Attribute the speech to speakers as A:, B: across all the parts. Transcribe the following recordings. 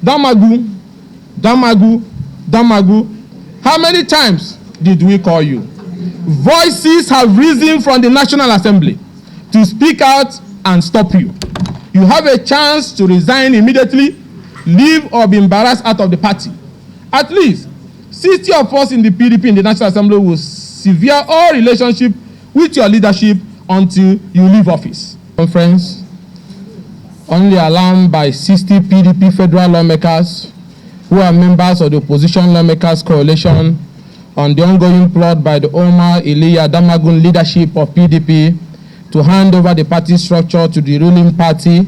A: Damagun, Damagun, Damagun. How many times did we call you? Voices have risen from the National Assembly to speak out and stop you. You have a chance to resign immediately, leave or be embarrassed out of the party. At least 60 of us in the PDP in the National Assembly will sever all relationship with your leadership until you leave office. Conference only allowed by 60 PDP federal lawmakers who are members of the opposition lawmakers coalition on the ongoing plot by the Omar Iliya Damagun leadership of PDP to hand over the party structure to the ruling party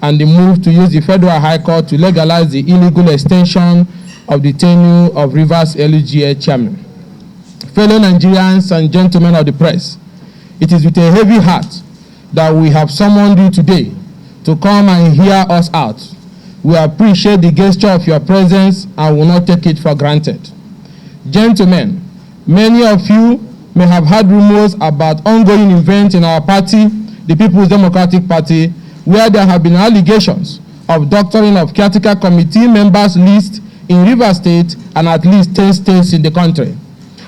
A: and the move to use the Federal High Court to legalize the illegal extension of the tenure of Rivers LGA chairman. Fellow Nigerians and gentlemen of the press, it is with a heavy heart that we have summoned you today to come and hear us out. We appreciate the gesture of your presence and will not take it for granted. Gentlemen, many of you may have heard rumors about ongoing events in our party, the People's Democratic Party, where there have been allegations of doctoring of caretaker committee members list in Rivers State and at least 10 states in the country.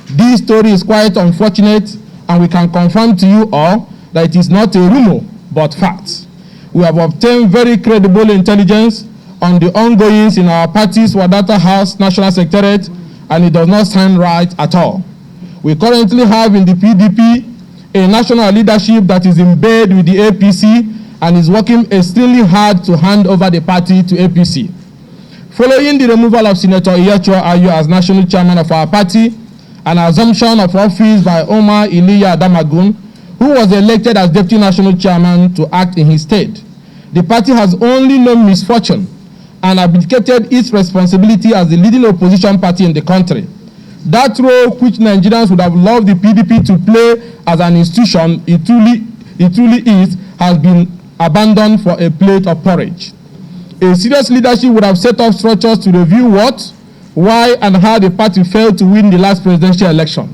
A: This story is quite unfortunate, and we can confirm to you all that it is not a rumor, but fact. We have obtained very credible intelligence on the ongoings in our party's Wadata House National Secretariat, and it does not sound right at all. We currently have in the PDP a national leadership that is in bed with the APC and is working extremely hard to hand over the party to APC. Following the removal of Senator Iyacho Ayu as national chairman of our party and assumption of office by Omar Iliya Damagun, who was elected as deputy national chairman to act in his stead, the party has only known misfortune and abdicated its responsibility as the leading opposition party in the country. That role which Nigerians would have loved the PDP to play as an institution it truly is, has been abandoned for a plate of porridge. A serious leadership would have set up structures to review what, why, and how the party failed to win the last presidential election,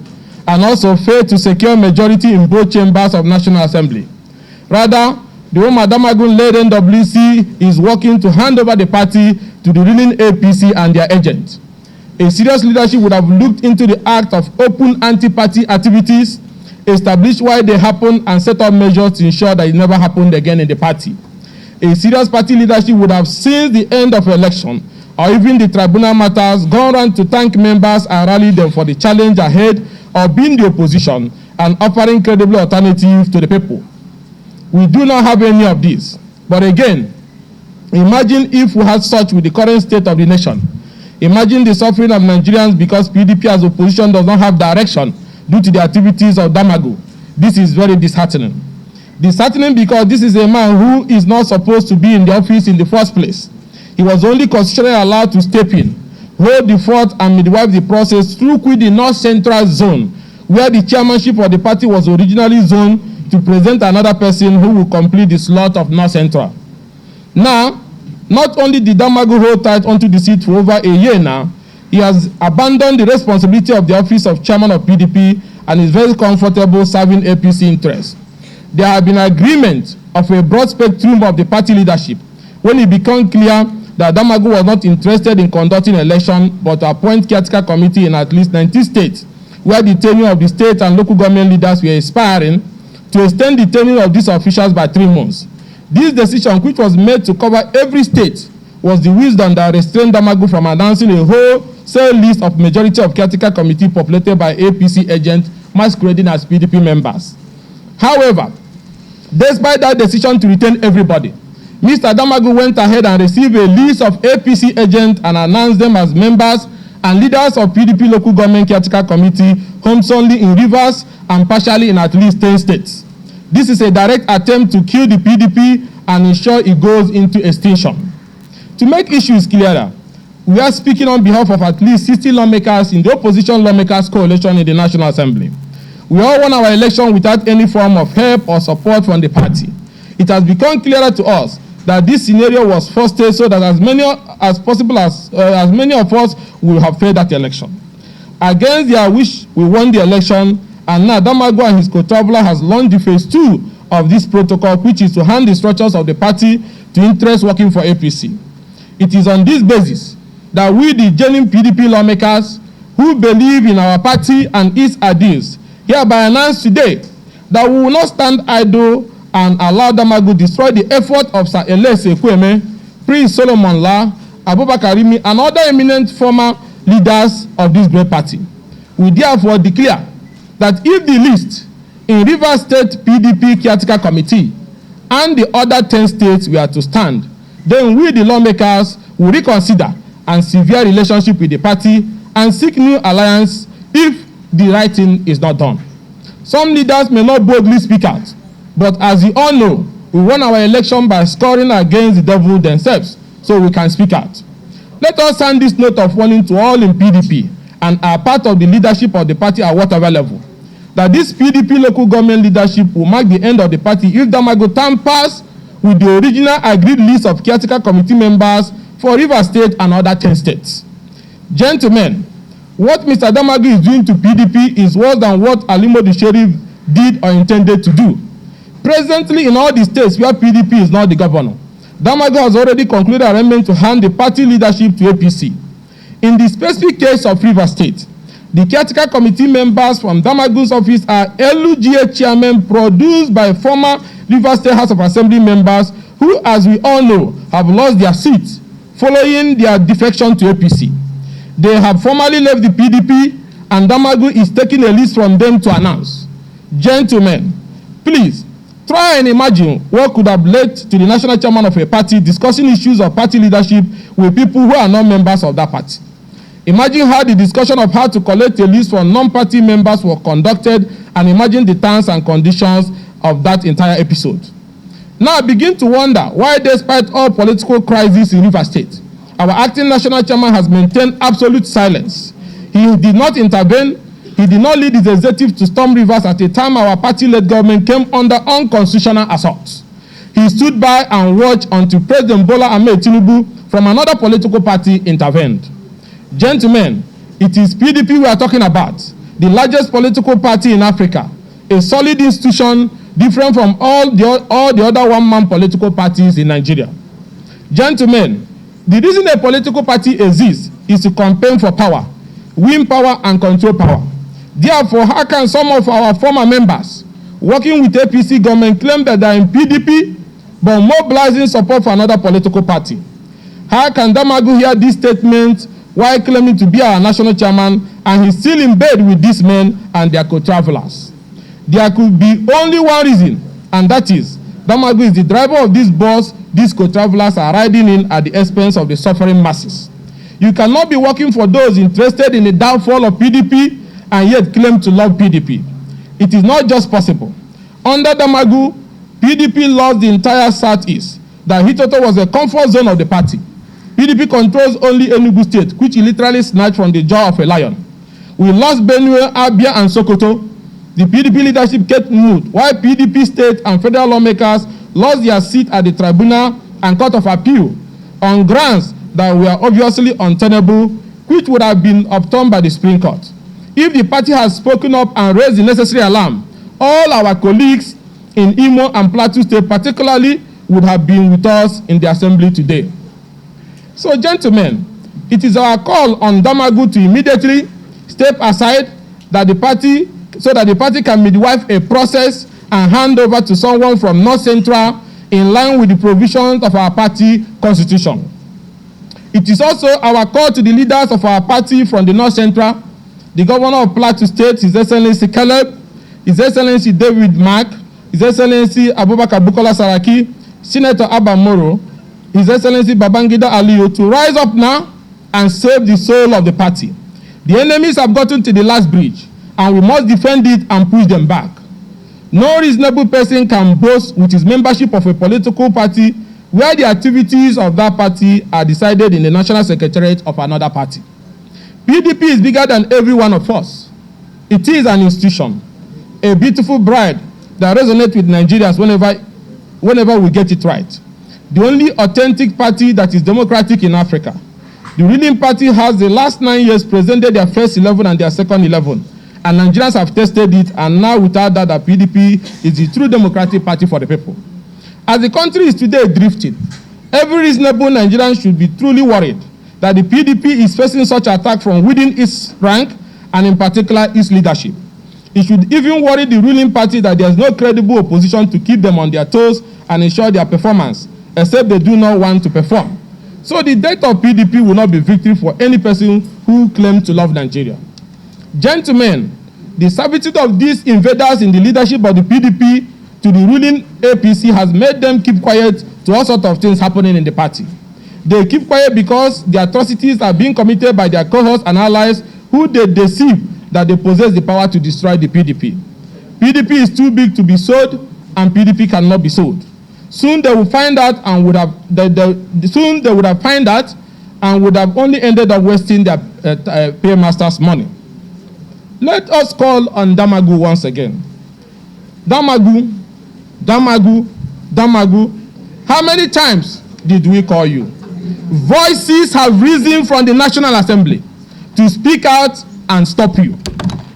A: and also failed to secure majority in both chambers of National Assembly. Rather, the Omar Damagun-led NWC is working to hand over the party to the ruling APC and their agents. A serious leadership would have looked into the act of open anti-party activities, established why they happened, and set up measures to ensure that it never happened again in the party. A serious party leadership would have, since the end of the election, or even the tribunal matters, gone around to thank members and rally them for the challenge ahead of being the opposition and offering credible alternatives to the people. We do not have any of this. But again, imagine if we had such with the current state of the nation. Imagine the suffering of Nigerians because PDP as opposition does not have direction due to the activities of Damagun. This is very disheartening. Disheartening because this is a man who is not supposed to be in the office in the first place. He was only constitutionally allowed to step in, hold the fort, and midwife the process through the North Central Zone, where the chairmanship of the party was originally zoned to present another person who will complete the slot of North Central. Now, not only did Damagun hold tight onto the seat for over a year now, he has abandoned the responsibility of the office of chairman of PDP and is very comfortable serving APC interests. There have been agreement of a broad spectrum of the party leadership when it became clear that Damagun was not interested in conducting election but to appoint caretaker committee in at least 90 states, where the tenure of the state and local government leaders were expiring, to extend the tenure of these officials by 3 months. This decision, which was made to cover every state, was the wisdom that restrained Damagun from announcing a wholesale list of majority of caretaker committee populated by APC agents masquerading as PDP members. However, despite that decision to retain everybody, Mr. Damagun went ahead and received a list of APC agents and announced them as members and leaders of PDP local government caretaker committee, homes only in Rivers and partially in at least 10 states. This is a direct attempt to kill the PDP and ensure it goes into extinction. To make issues clearer, we are speaking on behalf of at least 60 lawmakers in the opposition lawmakers coalition in the National Assembly. We all won our election without any form of help or support from the party. It has become clearer to us that this scenario was fostered so that as many of us will have failed that election. Against their wish, we won the election, and now Damagun and his co-traveler has launched the phase 2 of this protocol, which is to hand the structures of the party to interests working for APC. It is on this basis that we, the genuine PDP lawmakers who believe in our party and its ideals, hereby announce today that we will not stand idle and allow Damagun destroy the effort of Sir Elese Kweme, Prince Solomon La, Abubakar Rimi, and other eminent former leaders of this great party. We therefore declare that if the list in Rivers State PDP Caretaker Committee and the other 10 states were to stand, then we, the lawmakers, will reconsider and sever relationship with the party and seek new alliance if the right thing is not done. Some leaders may not boldly speak out, but as you all know, we won our election by scoring against the devil themselves, so we can speak out. Let us send this note of warning to all in PDP and are part of the leadership of the party at whatever level, that this PDP local government leadership will mark the end of the party if Damagun tampers with the original agreed list of caretaker committee members for Rivers State and other 10 states. Gentlemen, what Mr. Damagun is doing to PDP is worse than what Alimo the Sheriff did or intended to do. Presently, in all the states where PDP is not the governor, Damagun has already concluded arrangement to hand the party leadership to APC. In the specific case of Rivers State, the caretaker committee members from Damagun's office are LUGA chairmen produced by former Rivers State House of Assembly members who, as we all know, have lost their seats following their defection to APC. They have formally left the PDP, and Damagun is taking a list from them to announce. Gentlemen, please try and imagine what could have led to the national chairman of a party discussing issues of party leadership with people who are not members of that party. Imagine how the discussion of how to collect a list from non-party members was conducted, and imagine the terms and conditions of that entire episode. Now I begin to wonder why, despite all political crises in Rivers State, our acting national chairman has maintained absolute silence. He did not intervene. He did not lead his executive to storm Rivers at a time our party-led government came under unconstitutional assault. He stood by and watched until President Bola Ahmed Tinubu from another political party intervened. Gentlemen, it is PDP we are talking about, the largest political party in Africa, a solid institution different from all the other one-man political parties in Nigeria. Gentlemen, the reason a political party exists is to campaign for power, win power, and control power. Therefore, how can some of our former members working with APC government claim that they are in PDP but mobilizing support for another political party? How can Damagun hear this statement while claiming to be our national chairman and he's still in bed with these men and their co-travelers? There could be only one reason, and that is Damagun is the driver of this bus these co-travelers are riding in at the expense of the suffering masses. You cannot be working for those interested in the downfall of PDP and yet claim to love PDP. It is not just possible. Under Damagun, PDP lost the entire Southeast. That hitherto was a comfort zone of the party. PDP controls only Enugu State, which he literally snatched from the jaw of a lion. We lost Benue, Abia, and Sokoto. The PDP leadership kept mute, while PDP state and federal lawmakers lost their seat at the tribunal and court of appeal on grounds that were obviously untenable, which would have been overturned by the Supreme Court. If the party has spoken up and raised the necessary alarm, all our colleagues in Imo and Plateau State particularly would have been with us in the assembly today. So, gentlemen, it is our call on Damagun to immediately step aside that the party, so that the party can midwife a process and hand over to someone from North Central in line with the provisions of our party constitution. It is also our call to the leaders of our party from the North Central, the governor of Plateau State, His Excellency Caleb, His Excellency David Mark, His Excellency Abubakar Bukola Saraki, Senator Abba Moro, His Excellency Babangida Aliyu, to rise up now and save the soul of the party. The enemies have gotten to the last bridge, and we must defend it and push them back. No reasonable person can boast with his membership of a political party where the activities of that party are decided in the National Secretariat of another party. PDP is bigger than every one of us. It is an institution, a beautiful bride that resonates with Nigerians whenever we get it right. The only authentic party that is democratic in Africa. The ruling party has the last 9 years presented their first 11 and their second 11. And Nigerians have tested it, and now without that, PDP is the true democratic party for the people. As the country is today drifting, Every reasonable Nigerian should be truly worried that the PDP is facing such attack from within its rank and in particular its leadership. It should even worry the ruling party that there is no credible opposition to keep them on their toes and ensure their performance, except they do not want to perform. So the death of PDP will not be victory for any person who claims to love Nigeria. Gentlemen, the servitude of these invaders in the leadership of the PDP to the ruling APC has made them keep quiet to all sorts of things happening in the party. They keep quiet because the atrocities are being committed by their cohorts and allies who they deceive that they possess the power to destroy the PDP. PDP is too big to be sold, and PDP cannot be sold. Soon they will find out and would have found out and would have only ended up wasting their paymasters' money. Let us call on Damagun once again. Damagun, Damagun, Damagun. How many times did we call you? Voices have risen from the National Assembly to speak out and stop you.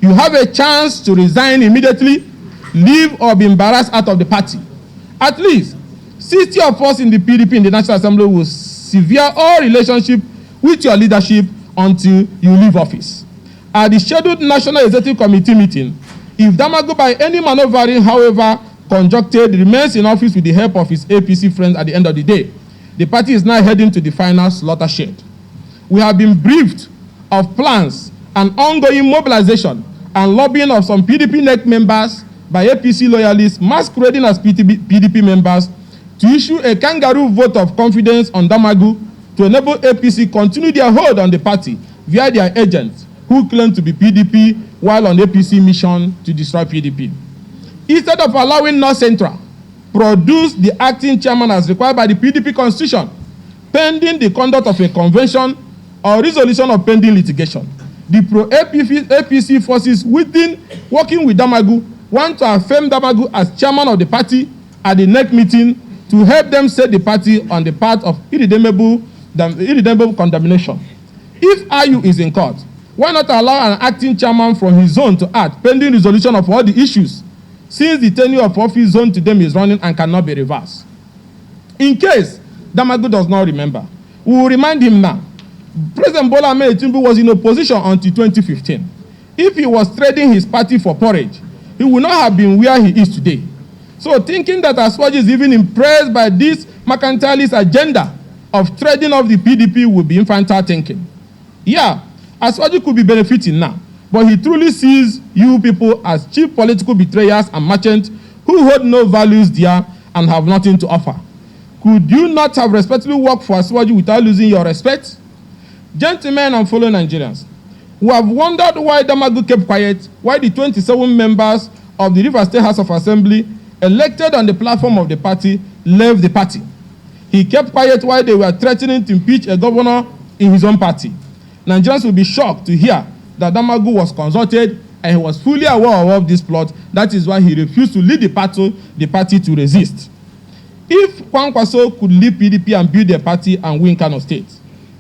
A: You have a chance to resign immediately, leave or be embarrassed out of the party. At least 60 of us in the PDP in the National Assembly will sever all relationship with your leadership until you leave office. At the scheduled National Executive Committee meeting, if Damagun by any maneuvering, however conjuncted, remains in office with the help of his APC friends at the end of the day, the party is now heading to the final slaughter shed. We have been briefed of plans and ongoing mobilization and lobbying of some PDP NEC members by APC loyalists masquerading as PDP members to issue a kangaroo vote of confidence on Damagun to enable APC continue their hold on the party via their agents who claim to be PDP while on APC mission to destroy PDP. Instead of allowing North Central produce the acting chairman as required by the PDP constitution, pending the conduct of a convention or resolution of pending litigation, the pro-APC forces within working with Damagun want to affirm Damagun as chairman of the party at the next meeting to help them set the party on the path of irredeemable condemnation. If IU is in court, why not allow an acting chairman from his zone to act pending resolution of all the issues, since the tenure of office zone to them is running and cannot be reversed? In case Damagun does not remember, we will remind him now. President Bola Ahmed Tinubu was in opposition until 2015. If he was trading his party for porridge, he would not have been where he is today. So thinking that Aswaji is even impressed by this mercantilist agenda of trading off the PDP would be infantile thinking. Yeah, Aswaji could be benefiting now, but he truly sees you people as cheap political betrayers and merchants who hold no values there and have nothing to offer. Could you not have respectfully worked for Aswaji without losing your respect? Gentlemen and fellow Nigerians, who have wondered why Damagun kept quiet, why the 27 members of the Rivers State House of Assembly elected on the platform of the party left the party. He kept quiet while they were threatening to impeach a governor in his own party. Nigerians will be shocked to hear that Damagun was consulted and he was fully aware of this plot. That is why he refused to lead the party to resist. If Kwankwaso could leave PDP and build a party and win Kano State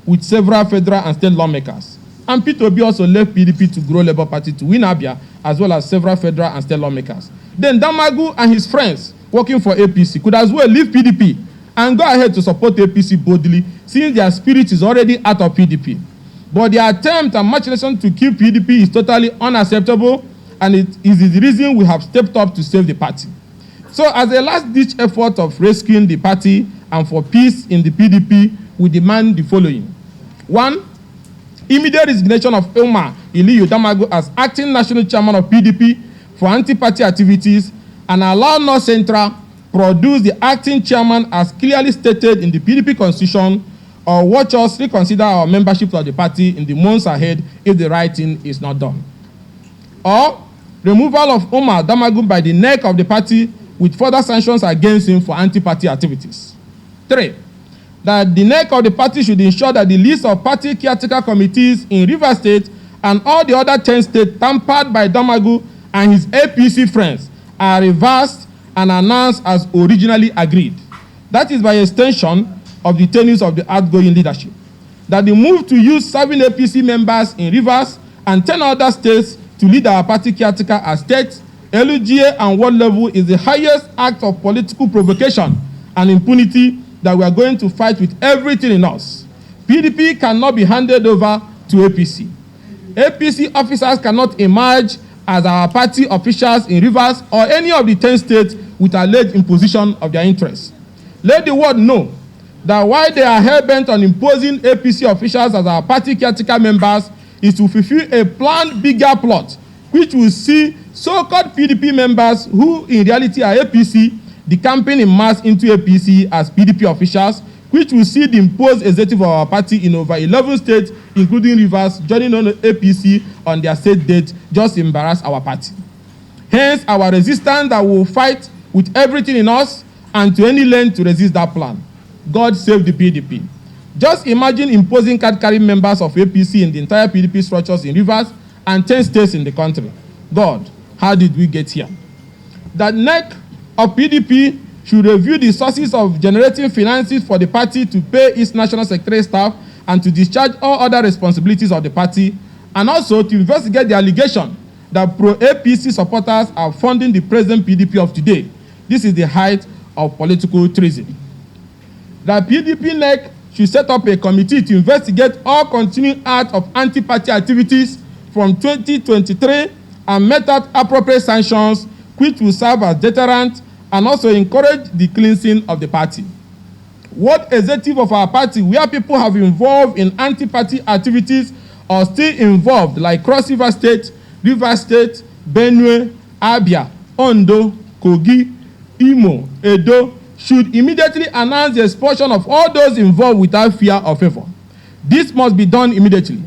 A: with several federal and state lawmakers, and Peter Obi also left PDP to grow Labour Party to win Abia as well as several federal and state lawmakers, then Damagun and his friends working for APC could as well leave PDP and go ahead to support APC boldly, since their spirit is already out of PDP. But their attempt and machination to keep PDP is totally unacceptable, and it is the reason we have stepped up to save the party. So as a last-ditch effort of rescuing the party and for peace in the PDP, we demand the following. 1, immediate resignation of Umar Iliyu Damagun as acting national chairman of PDP for anti-party activities, and allow North Central produce the acting chairman as clearly stated in the PDP constitution, or watch us reconsider our membership of the party in the months ahead if the right thing is not done. Or removal of Umar Damagun by the neck of the party with further sanctions against him for anti-party activities. 3, that the neck of the party should ensure that the list of party caretaker committees in Rivers State and all the other 10 states tampered by Damagun and his APC friends are reversed and announced as originally agreed. That is by extension of the tenures of the outgoing leadership. That the move to use 7 APC members in Rivers and 10 other states to lead our party caretaker as states, LGA and world level is the highest act of political provocation and impunity that we are going to fight with everything in us. PDP cannot be handed over to APC. APC officers cannot emerge as our party officials in Rivers or any of the 10 states with alleged imposition of their interests. Let the world know that while they are hell-bent on imposing APC officials as our party caretaker members is to fulfill a planned bigger plot, which will see so-called PDP members who in reality are APC decamping in mass into APC as PDP officials, which will see the imposed executive of our party in over 11 states, including Rivers, joining on APC on their state date, just embarrass our party. Hence, our resistance that will fight with everything in us and to any length to resist that plan. God save the PDP. Just imagine imposing card-carrying members of APC in the entire PDP structures in Rivers and 10 states in the country. God, how did we get here? The neck of PDP should review the sources of generating finances for the party to pay its national secretary staff and to discharge all other responsibilities of the party, and also to investigate the allegation that pro-APC supporters are funding the present PDP of today. This is the height of political treason. The PDP NEC should set up a committee to investigate all continuing acts of anti-party activities from 2023 and mete out appropriate sanctions which will serve as deterrent and also encourage the cleansing of the party. What executive of our party where people have involved in anti-party activities or still involved, like Cross River State, River State, Benue, Abia, Ondo, Kogi, Imo, Edo, should immediately announce the expulsion of all those involved without fear or favor. This must be done immediately.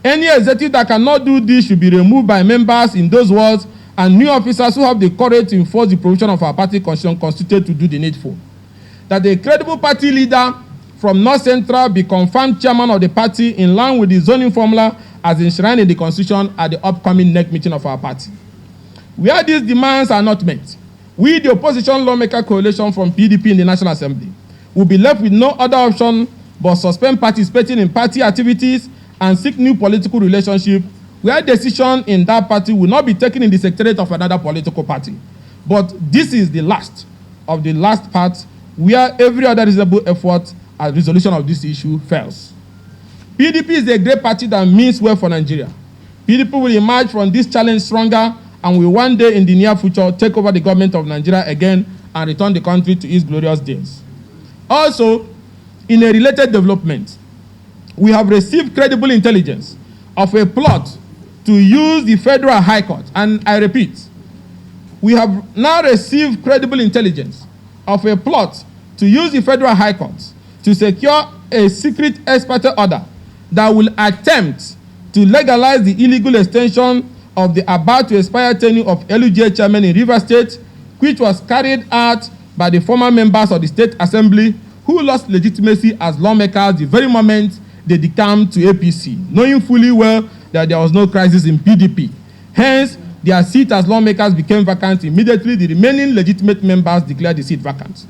A: Any executive that cannot do this should be removed by members in those wards and new officers who have the courage to enforce the provision of our party constitution constituted to do the needful. That a credible party leader from North Central be confirmed chairman of the party in line with the zoning formula as enshrined in the constitution at the upcoming next meeting of our party. Where these demands are not met, we, the opposition lawmaker coalition from PDP in the National Assembly, will be left with no other option but suspend participating in party activities and seek new political relationship where decision in that party will not be taken in the secretariat of another political party. But this is the last of the last part where every other reasonable effort at resolution of this issue fails. PDP is a great party that means well for Nigeria. PDP will emerge from this challenge stronger and will one day in the near future take over the government of Nigeria again and return the country to its glorious days. Also, in a related development, we have received credible intelligence of a plot to use the Federal High Court, and I repeat, we have now received credible intelligence of a plot to use the Federal High Court to secure a secret expert order that will attempt to legalize the illegal extension of the about to expire tenure of LUGA chairman in Rivers State, which was carried out by the former members of the State Assembly who lost legitimacy as lawmakers the very moment they decamped to APC, knowing fully well that there was no crisis in PDP. Hence, their seat as lawmakers became vacant immediately. The remaining legitimate members declared the seat vacant.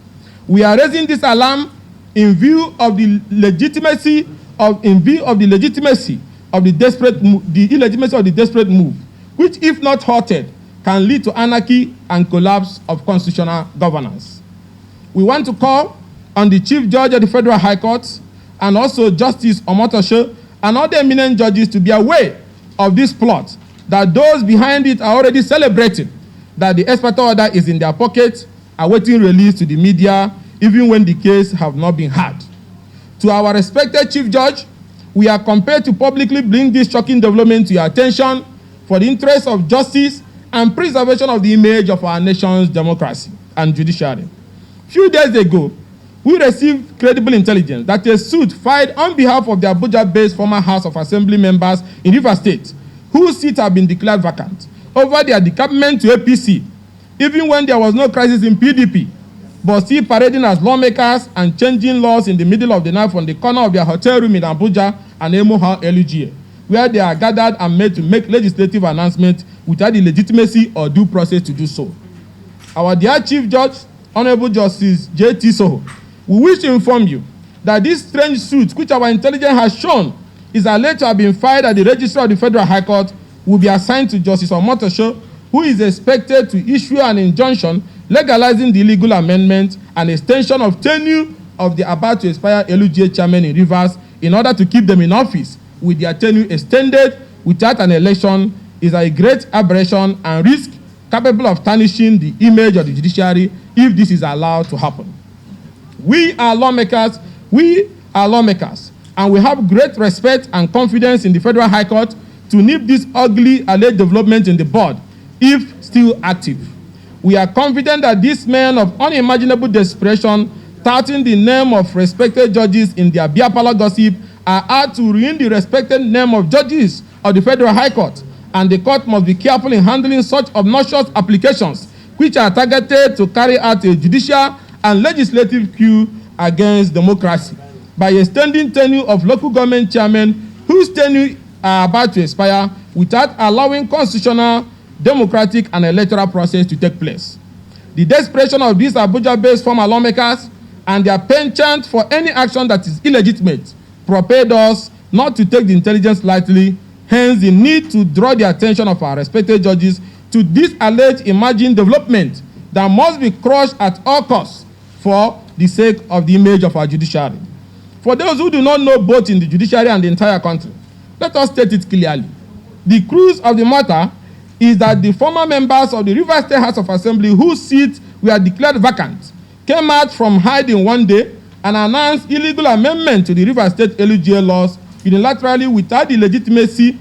A: We are raising this alarm in view of the illegitimacy of the desperate move, which, if not halted, can lead to anarchy and collapse of constitutional governance. We want to call on the Chief Judge of the Federal High Court and also Justice Omotosho and other eminent judges to be aware of this plot, that those behind it are already celebrating that the expert order is in their pocket, awaiting release to the media, even when the case have not been heard. To our respected Chief Judge, we are compelled to publicly bring this shocking development to your attention for the interest of justice and preservation of the image of our nation's democracy and judiciary. Few days ago, we received credible intelligence that a suit filed on behalf of the Abuja-based former House of Assembly members in Rivers State, whose seats have been declared vacant, over their decampment to APC, even when there was no crisis in PDP, but still parading as lawmakers and changing laws in the middle of the night from the corner of their hotel room in Abuja and Emoha LUGA, where they are gathered and made to make legislative announcements without the legitimacy or due process to do so. Our dear Chief Judge, Honorable Justice J.T. Soho, we wish to inform you that this strange suit, which our intelligence has shown is alleged to have been filed at the Registrar of the Federal High Court, will be assigned to Justice Omotosho, who is expected to issue an injunction legalizing the illegal amendment and extension of tenure of the about-to-expire LUGA chairmen in Rivers in order to keep them in office with their tenure extended without an election is a great aberration and risk capable of tarnishing the image of the judiciary if this is allowed to happen. We are lawmakers, and we have great respect and confidence in the Federal High Court to nip this ugly alleged development in the bud, if still active. We are confident that these men of unimaginable desperation, touting the name of respected judges in their beer parlor gossip, are out to ruin the respected name of judges of the Federal High Court, and the court must be careful in handling such obnoxious applications which are targeted to carry out a judicial and legislative coup against democracy by extending tenure of local government chairmen whose tenure are about to expire without allowing constitutional, democratic, and electoral process to take place. The desperation of these Abuja-based former lawmakers and their penchant for any action that is illegitimate propelled us not to take the intelligence lightly, hence the need to draw the attention of our respected judges to this alleged emerging development that must be crushed at all costs for the sake of the image of our judiciary. For those who do not know both in the judiciary and the entire country, let us state it clearly. The crux of the matter is that the former members of the Rivers State House of Assembly whose seats were declared vacant came out from hiding one day and announced illegal amendment to the Rivers State LUGA laws unilaterally without legitimacy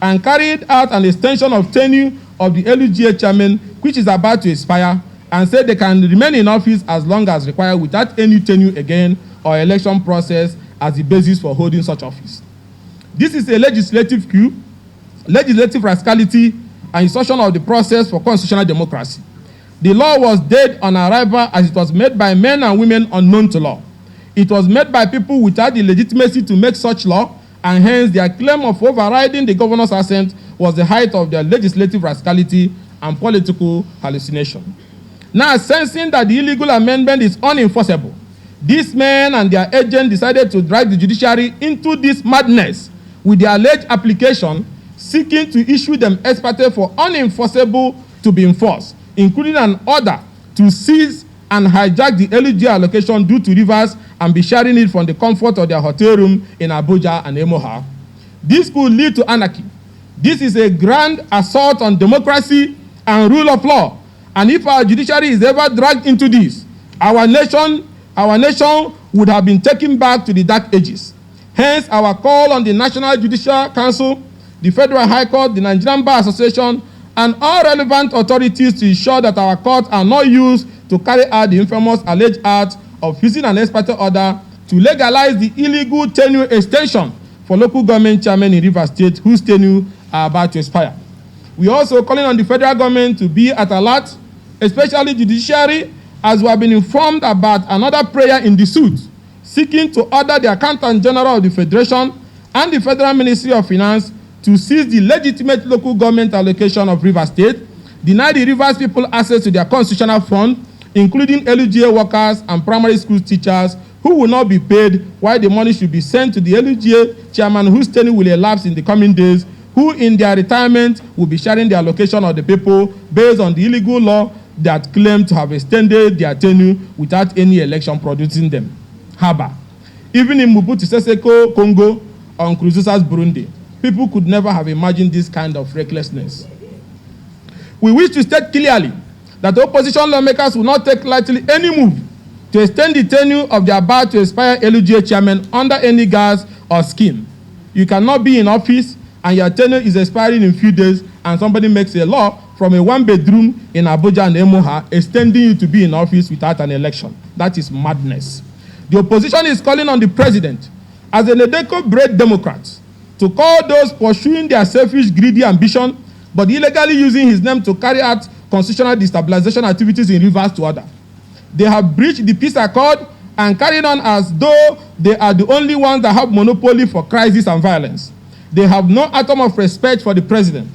A: and carried out an extension of tenure of the LUGA chairman which is about to expire, and said they can remain in office as long as required without any tenure again or election process as the basis for holding such office. This is a legislative coup, legislative rascality, and insertion of the process for constitutional democracy. The law was dead on arrival as it was made by men and women unknown to law. It was made by people without the legitimacy to make such law, and hence their claim of overriding the governor's assent was the height of their legislative rascality and political hallucination. Now, sensing that the illegal amendment is unenforceable, these men and their agents decided to drag the judiciary into this madness with their alleged application seeking to issue them ex parte for unenforceable to be enforced, including an order to seize and hijack the LUGA allocation due to Rivers and be sharing it from the comfort of their hotel room in Abuja and Emoha. This could lead to anarchy. This is a grand assault on democracy and rule of law. And if our judiciary is ever dragged into this, our nation would have been taken back to the dark ages. Hence, our call on the National Judicial Council, the Federal High Court, the Nigerian Bar Association, and all relevant authorities to ensure that our courts are not used to carry out the infamous alleged act of using an ex parte order to legalize the illegal tenure extension for local government chairmen in Rivers State whose tenure are about to expire. We are also calling on the federal government to be at alert, especially the judiciary, as we have been informed about another prayer in the suit, seeking to order the Accountant General of the Federation and the Federal Ministry of Finance to seize the legitimate local government allocation of Rivers State, deny the Rivers people access to their constitutional fund, including LUGA workers and primary school teachers who will not be paid, while the money should be sent to the LUGA chairman whose tenure will elapse in the coming days, who in their retirement will be sharing the allocation of the people based on the illegal law that claim to have extended their tenure without any election producing them. Haba. Even in Mobutu Sese Seko, Congo, or Nkurunziza's Burundi, people could never have imagined this kind of recklessness. We wish to state clearly that the opposition lawmakers will not take lightly any move to extend the tenure of the about to expire LUGA chairman under any guise or scheme. You cannot be in office and your tenure is expiring in a few days and somebody makes a law from a one-bedroom in Abuja and Emoha extending you to be in office without an election. That is madness. The opposition is calling on the president, as a Nedeko-bred Democrat, to call those pursuing their selfish, greedy ambition, but illegally using his name to carry out constitutional destabilization activities in Rivers to order. They have breached the peace accord and carried on as though they are the only ones that have monopoly for crisis and violence. They have no atom of respect for the president.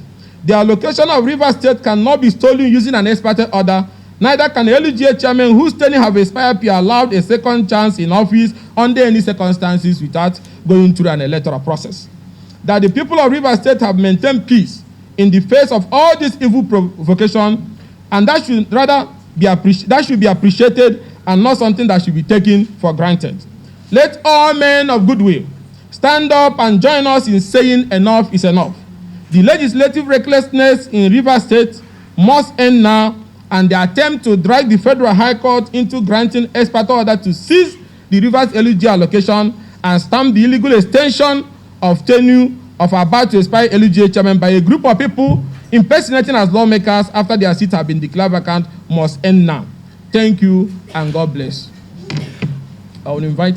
A: The allocation of Rivers State cannot be stolen using an ex parte order. Neither can a LUGA chairman whose tenure have expired be allowed a second chance in office under any circumstances without going through an electoral process. That the people of Rivers State have maintained peace in the face of all this evil provocation, and that should be appreciated and not something that should be taken for granted. Let all men of goodwill stand up and join us in saying enough is enough. The legislative recklessness in Rivers State must end now, and the attempt to drag the Federal High Court into granting expert order to seize the Rivers LUG allocation and stamp the illegal extension of tenure of about to expire LUG chairman by a group of people impersonating as lawmakers after their seats have been declared vacant must end now. Thank you and God bless. I will invite